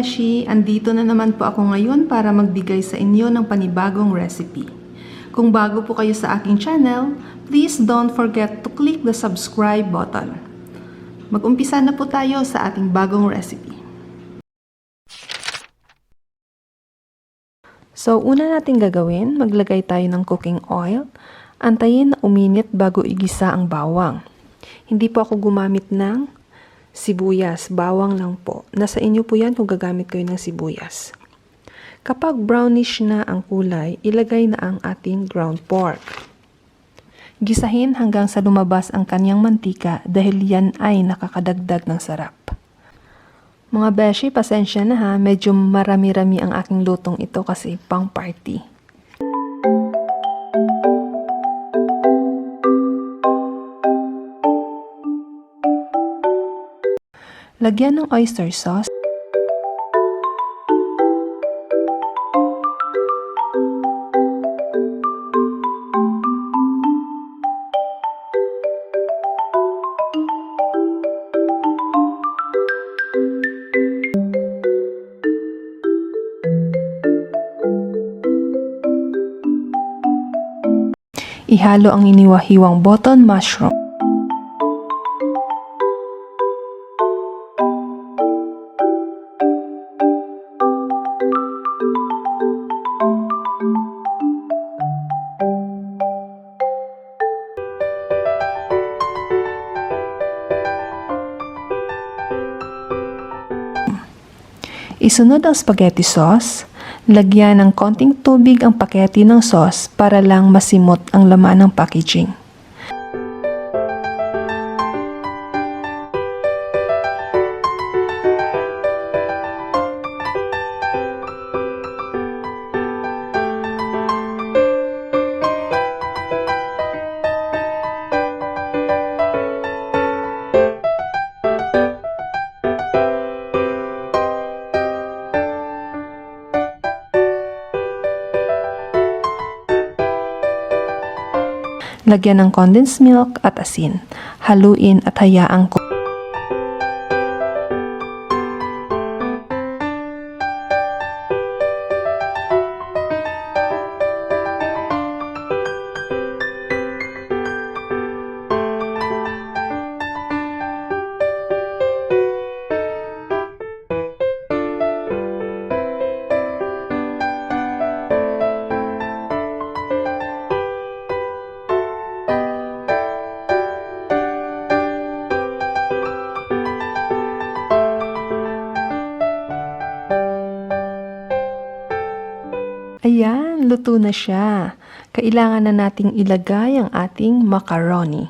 Beshi! Andito na naman po ako ngayon para magbigay sa inyo ng panibagong recipe. Kung bago po kayo sa aking channel, please don't forget to click the subscribe button. Mag-umpisa na po tayo sa ating bagong recipe. So, una natin gagawin, maglagay tayo ng cooking oil. Antayin na uminit bago igisa ang bawang. Hindi po ako gumamit ng sibuyas, bawang lang po. Nasa inyo po yan kung gagamit kayo ng sibuyas. Kapag brownish na ang kulay, ilagay na ang ating ground pork. Gisahin hanggang sa lumabas ang kanyang mantika dahil yan ay nakakadagdag ng sarap. Mga beshi, pasensya na ha, medyo marami-rami ang aking lutong ito kasi pang party. Lagyan ng oyster sauce. Ihalo ang iniwahiwang button mushroom. Isunod ang spaghetti sauce. Lagyan ng konting tubig ang pakete ng sauce para lang masimot ang laman ng packaging. Lagyan ng condensed milk at asin. Haluin at hayaang Ayan, luto na siya. Kailangan na nating ilagay ang ating macaroni.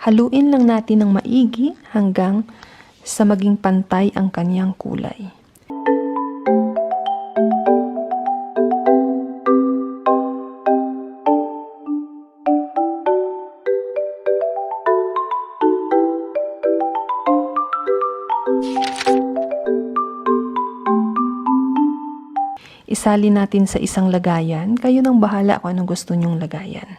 Haluin lang natin ng maigi hanggang sa maging pantay ang kanyang kulay. Isali natin sa isang lagayan. Kayo nang bahala kung anong gusto nyong lagayan.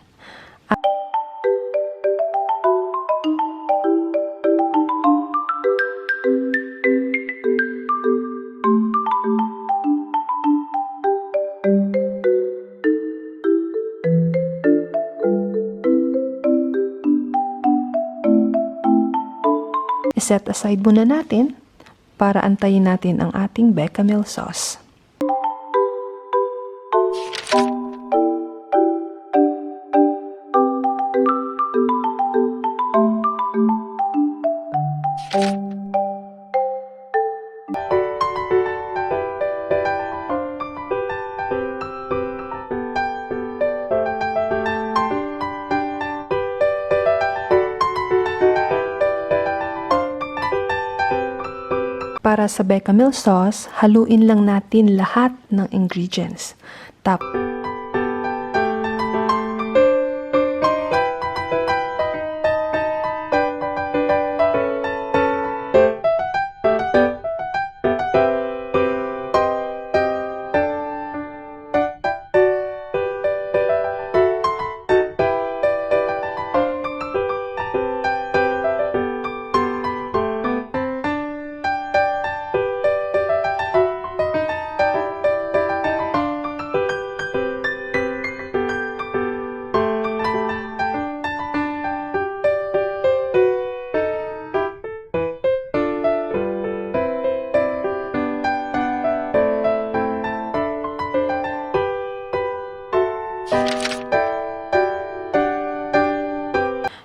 Set aside muna natin para antayin natin ang ating bechamel sauce. Para sa bechamel sauce, haluin lang natin lahat ng ingredients.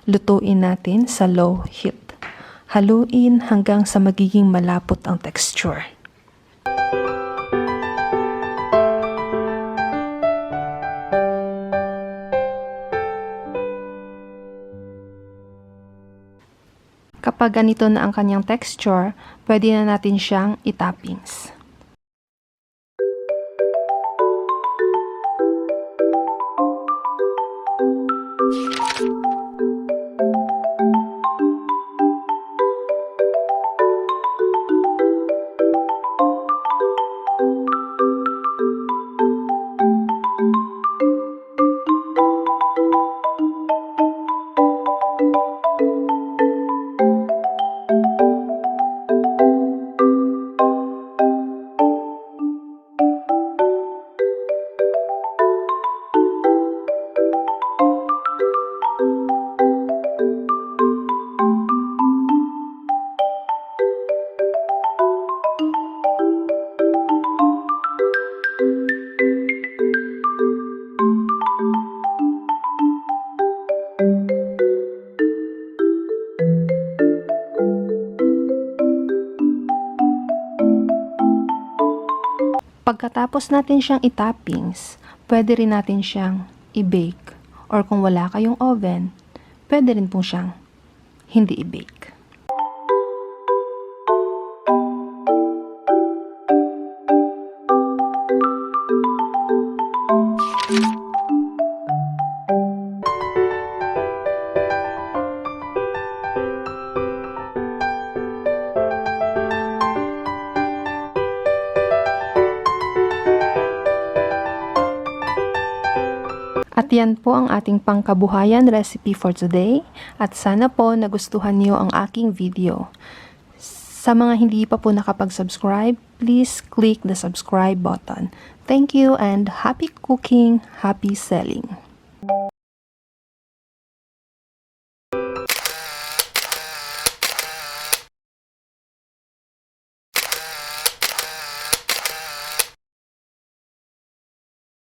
lutuin natin sa low heat. Haluin hanggang sa magiging malapot ang texture. Kapag ganito na ang kanyang texture, pwede na natin siyang itoppings. Pagkatapos natin siyang itoppings, pwede rin natin siyang i-bake. Or kung wala kayong oven, pwede rin po siyang hindi i-bake. At yan po ang ating pangkabuhayan recipe for today. At sana po nagustuhan niyo ang aking video. Sa mga hindi pa po nakapag-subscribe, please click the subscribe button. Thank you and happy cooking, happy selling!